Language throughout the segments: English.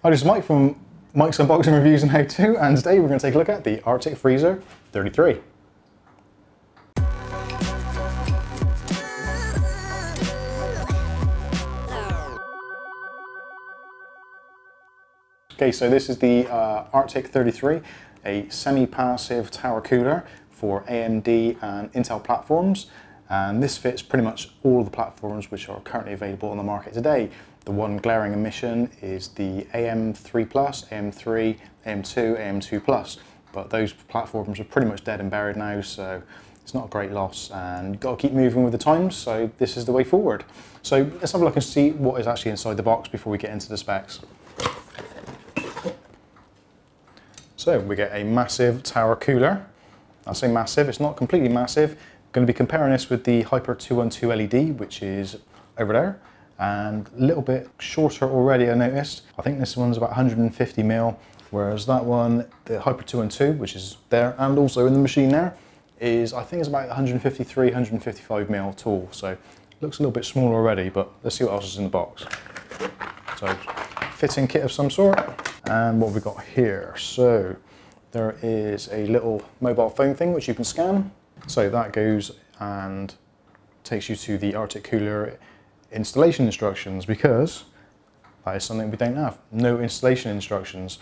Hi, this is Mike from Mike's Unboxing Reviews and How To, and today we're going to take a look at the Arctic Freezer 33. Okay, so this is the Arctic 33, a semi-passive tower cooler for AMD and Intel platforms, and this fits pretty much all of the platforms which are currently available on the market today. The one glaring omission is the AM3+, AM3, AM2, AM2+, but those platforms are pretty much dead and buried now, so it's not a great loss, and you've got to keep moving with the times, so this is the way forward. So let's have a look and see what is actually inside the box before we get into the specs. So we get a massive tower cooler. I say massive, it's not completely massive. I'm going to be comparing this with the Hyper 212 LED, which is over there, and a little bit shorter already, I noticed. I think this one's about 150mm, whereas that one, the Hyper 212, which is there and also in the machine there, is, I think it's about 153, 155mm tall. So it looks a little bit smaller already, but let's see what else is in the box. So fitting kit of some sort, and what we've got here. So there is a little mobile phone thing which you can scan. So that goes and takes you to the Arctic cooler installation instructions, because that is something we don't have. No installation instructions.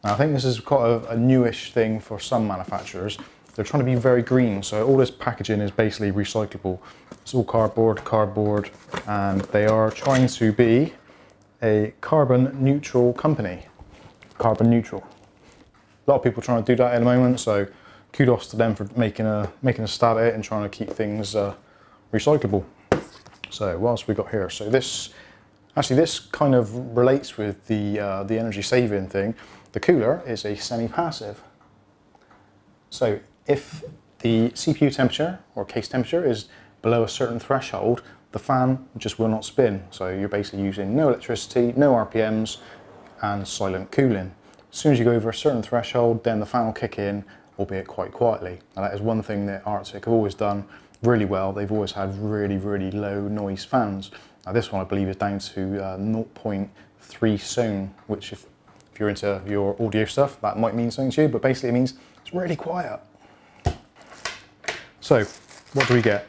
Now, I think this is quite a newish thing for some manufacturers. They're trying to be very green, so all this packaging is basically recyclable. It's all cardboard, and they are trying to be a carbon neutral company. Carbon neutral. A lot of people trying to do that at the moment, so kudos to them for making a stab at it and trying to keep things recyclable. So what else we got here? So this kind of relates with the energy saving thing. The cooler is a semi-passive. So if the CPU temperature or case temperature is below a certain threshold, the fan just will not spin. So you're basically using no electricity, no RPMs, and silent cooling. As soon as you go over a certain threshold, then the fan will kick in, albeit quite quietly. And that is one thing that Arctic have always done really well. They've always had really, really low noise fans. Now this one I believe is down to 0.3 sound, which if you're into your audio stuff, that might mean something to you, but basically it means it's really quiet. So what do we get?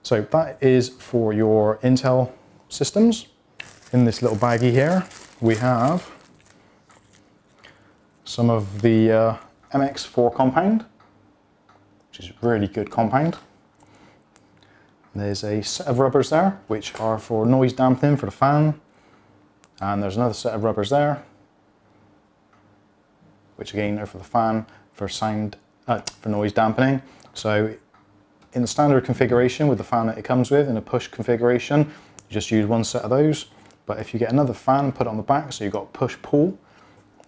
So that is for your Intel systems. In this little baggie here, we have some of the GAMMAXX compound, which is really good compound. There's a set of rubbers there, which are for noise dampening for the fan. And there's another set of rubbers there, which again are for the fan, for noise dampening. So in the standard configuration with the fan that it comes with, in a push configuration, you just use one set of those. But if you get another fan, put it on the back, so you've got push-pull,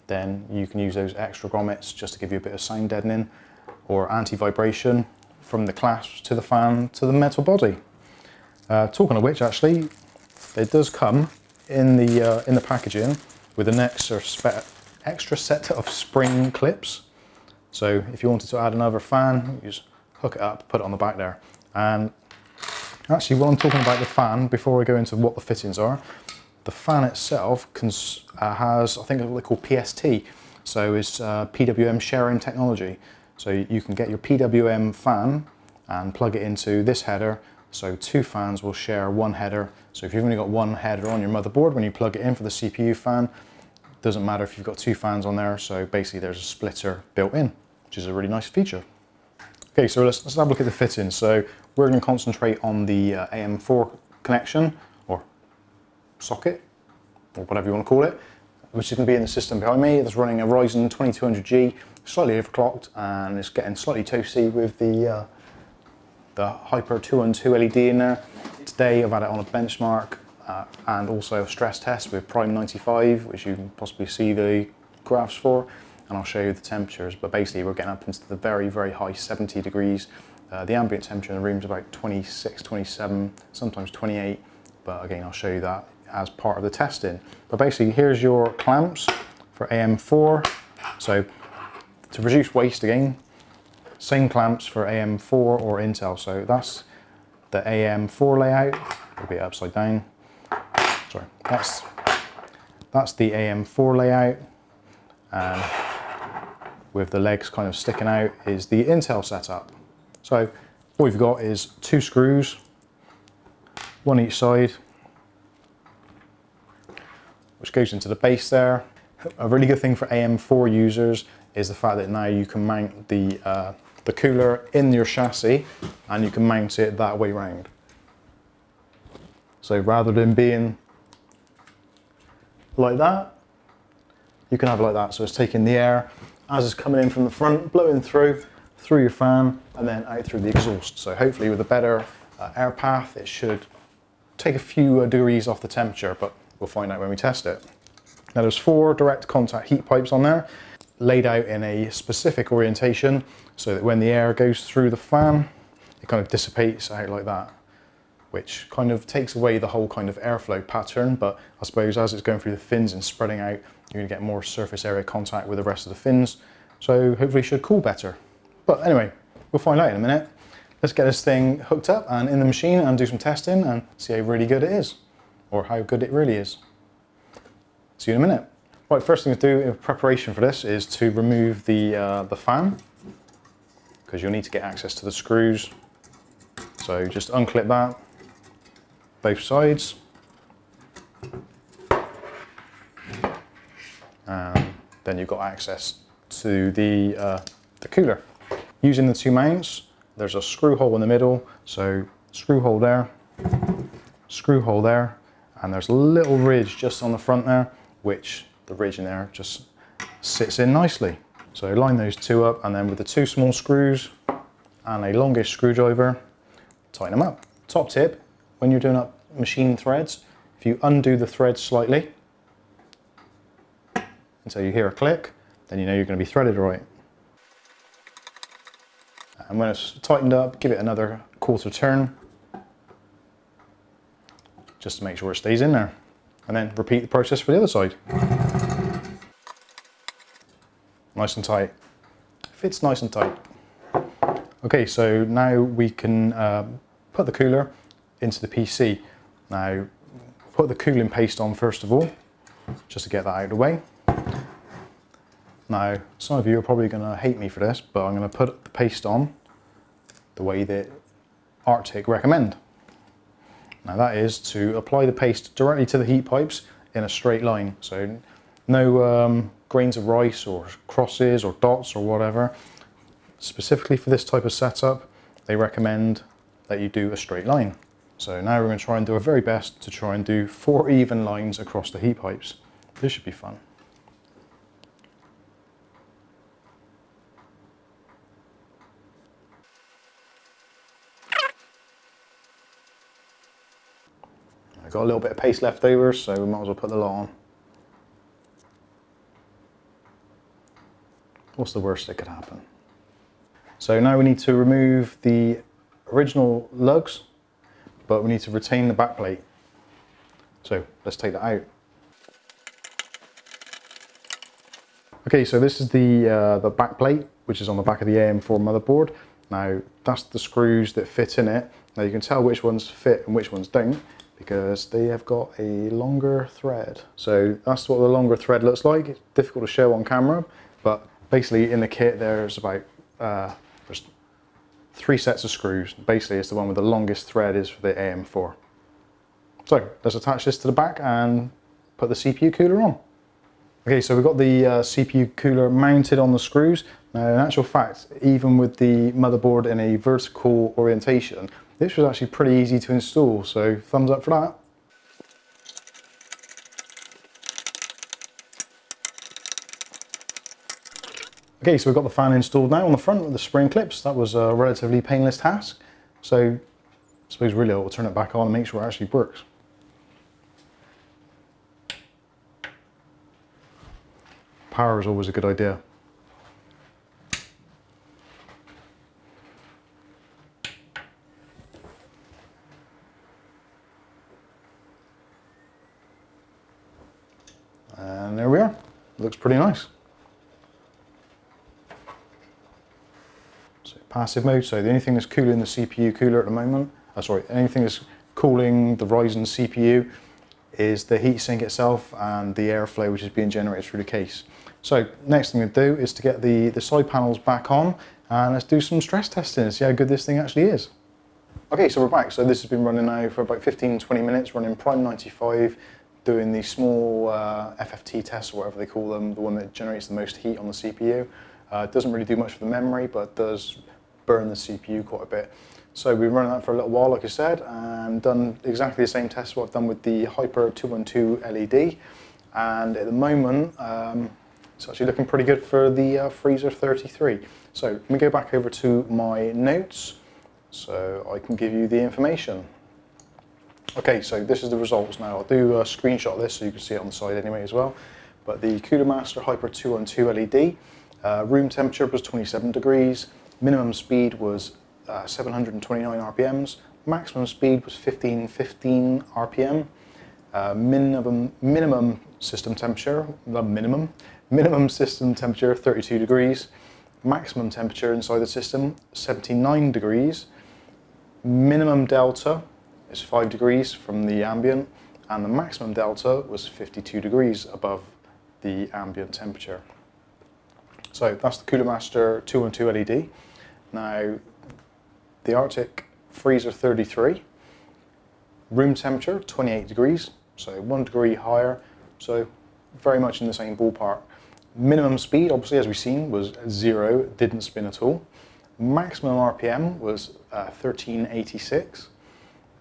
then you can use those extra grommets just to give you a bit of sound deadening or anti-vibration from the clasps to the fan to the metal body. Talking of which, actually, it does come in the packaging with an extra set of spring clips. So if you wanted to add another fan, you just hook it up, put it on the back there. And actually, while I'm talking about the fan, before I go into what the fittings are, the fan itself has, I think, what they call PST. So it's PWM sharing technology. So you can get your PWM fan and plug it into this header. So two fans will share one header. So if you've only got one header on your motherboard, when you plug it in for the CPU fan, it doesn't matter if you've got two fans on there. So basically there's a splitter built in, which is a really nice feature. Okay, so let's have a look at the fittings. So we're going to concentrate on the AM4 connection, or socket, or whatever you want to call it, which is going to be in the system behind me. It's running a Ryzen 2200G, slightly overclocked, and it's getting slightly toasty with the Hyper 212 LED in there. Today I've had it on a benchmark and also a stress test with Prime 95, which you can possibly see the graphs for, and I'll show you the temperatures. But basically we're getting up into the very, very high 70 degrees. The ambient temperature in the room is about 26, 27, sometimes 28, but again I'll show you that as part of the testing. But basically here's your clamps for AM4. So to reduce waste again, same clamps for AM4 or Intel. So that's the AM4 layout. It'll be upside down. Sorry, that's That's the AM4 layout, and with the legs kind of sticking out is the Intel setup. So what we've got is 2 screws, one each side, which goes into the base there. A really good thing for AM4 users is the fact that now you can mount the cooler in your chassis, and you can mount it that way round. So rather than being like that, you can have it like that. So it's taking the air as it's coming in from the front, blowing through your fan, and then out through the exhaust. So hopefully with a better air path, it should take a few degrees off the temperature, but we'll find out when we test it. Now there's 4 direct contact heat pipes on there, laid out in a specific orientation, so that when the air goes through the fan, it kind of dissipates out like that, which kind of takes away the whole kind of airflow pattern. But I suppose as it's going through the fins and spreading out, you're gonna get more surface area contact with the rest of the fins, so hopefully it should cool better. But anyway, we'll find out in a minute. Let's get this thing hooked up and in the machine and do some testing and see how really good it is, or how good it really is. See you in a minute. Right, first thing to do in preparation for this is to remove the fan, because you'll need to get access to the screws. So just unclip that, both sides, and then you've got access to the cooler. Using the 2 mounts, there's a screw hole in the middle, so screw hole there, and there's a little ridge just on the front there, which the ridge in there just sits in nicely. So line those 2 up, and then with the 2 small screws and a longish screwdriver, tighten them up. Top tip, when you're doing up machine threads, if you undo the thread slightly until you hear a click, then you know you're going to be threaded right. And when it's tightened up, give it another 1/4 turn, just to make sure it stays in there. And then repeat the process for the other side. Nice and tight. Fits nice and tight. Okay, so now we can put the cooler into the PC. Now, put the cooling paste on first of all, just to get that out of the way. Now, some of you are probably going to hate me for this, but I'm going to put the paste on the way that Arctic recommend. Now that is to apply the paste directly to the heat pipes in a straight line. So no grains of rice or crosses or dots or whatever. Specifically for this type of setup, they recommend that you do a straight line. So now we're going to try and do our very best to try and do 4 even lines across the heat pipes. This should be fun. I've got a little bit of paste left over, so we might as well put the lot on. What's the worst that could happen? So now we need to remove the original lugs, but we need to retain the back plate. So let's take that out. Okay, so this is the back plate, which is on the back of the AM4 motherboard. Now that's the screws that fit in it. Now you can tell which ones fit and which ones don't, because they have got a longer thread. So that's what the longer thread looks like. It's difficult to show on camera, but basically in the kit there's about there's 3 sets of screws. Basically it's the one with the longest thread is for the AM4. So let's attach this to the back and put the CPU cooler on. Okay, so we've got the CPU cooler mounted on the screws. Now in actual fact, even with the motherboard in a vertical orientation, this was actually pretty easy to install, so thumbs up for that. Okay, so we've got the fan installed now on the front with the spring clips. That was a relatively painless task. So I suppose really I'll turn it back on and make sure it actually works. Power is always a good idea. And there we are. Looks pretty nice. So passive mode, so the only thing that's cooling the CPU cooler at the moment, anything that's cooling the Ryzen CPU is the heatsink itself and the airflow which is being generated through the case. So next thing we do is to get the side panels back on, and let's do some stress testing and see how good this thing actually is. Okay, so we're back. So this has been running now for about 15-20 minutes, running Prime 95, doing the small FFT test, or whatever they call them, the one that generates the most heat on the CPU. It doesn't really do much for the memory, but it does burn the CPU quite a bit. So we've been running that for a little while, like I said, and done exactly the same test what I've done with the Hyper 212 LED. And at the moment, it's actually looking pretty good for the Freezer 33. So let me go back over to my notes so I can give you the information. Okay, so this is the results now. I'll do a screenshot of this so you can see it on the side anyway as well. But the Cooler Master Hyper 212 LED, room temperature was 27 degrees, minimum speed was 729 RPMs, maximum speed was 1515 RPM, minimum system temperature, minimum system temperature 32 degrees, maximum temperature inside the system 79 degrees, minimum delta is 5 degrees from the ambient, and the maximum delta was 52 degrees above the ambient temperature. So that's the Cooler Master 212 LED. Now the Arctic Freezer 33, room temperature 28 degrees, so 1 degree higher, so very much in the same ballpark. Minimum speed, obviously, as we've seen, was 0, didn't spin at all. Maximum RPM was 1386.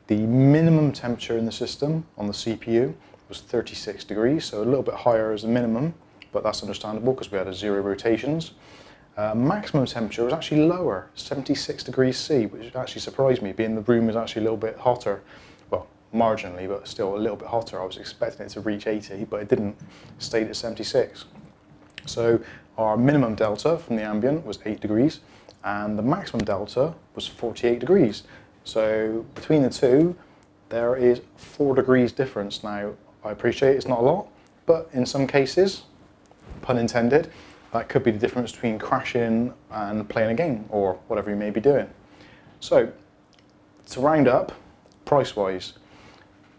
The minimum temperature in the system on the CPU was 36 degrees, so a little bit higher as a minimum, but that's understandable because we had 0 rotations. Maximum temperature was actually lower, 76 degrees C, which actually surprised me, being the room is actually a little bit hotter. Well, marginally, but still a little bit hotter. I was expecting it to reach 80, but it didn't. It stayed at 76. So our minimum delta from the ambient was 8 degrees, and the maximum delta was 48 degrees. So between the two, there is 4 degrees difference. Now, I appreciate it's not a lot, but in some cases, pun intended, that could be the difference between crashing and playing a game, or whatever you may be doing. So, to round up, price-wise,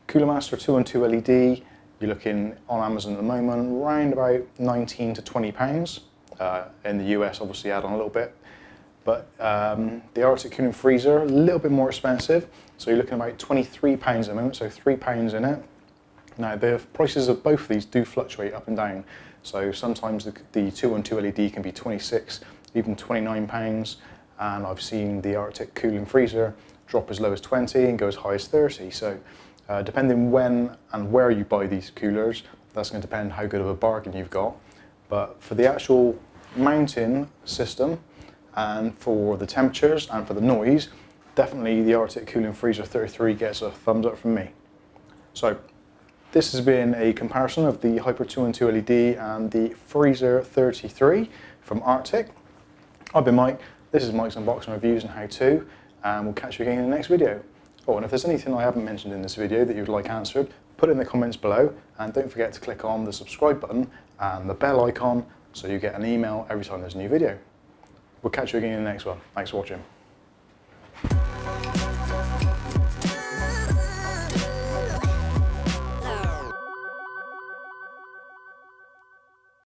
Cooler Master 212 LED, you're looking on Amazon at the moment, around about 19 to 20 pounds. In the US, obviously, add on a little bit. But the Arctic Cooling Freezer, a little bit more expensive. So you're looking at about 23 pounds at the moment, so £3 in it. Now, the prices of both of these do fluctuate up and down. So sometimes the 212 LED can be 26, even 29 pounds. And I've seen the Arctic Cooling Freezer drop as low as 20 and go as high as 30. So depending when and where you buy these coolers, that's going to depend how good of a bargain you've got. But for the actual mounting system, and for the temperatures and for the noise, definitely the Arctic Cooling Freezer 33 gets a thumbs up from me. So this has been a comparison of the Hyper 212 LED and the Freezer 33 from Arctic. I've been Mike, this is Mike's Unboxing Reviews and How To, and we'll catch you again in the next video. Oh, and if there's anything I haven't mentioned in this video that you'd like answered, put it in the comments below, and don't forget to click on the subscribe button and the bell icon so you get an email every time there's a new video. We'll catch you again in the next one. Thanks for watching.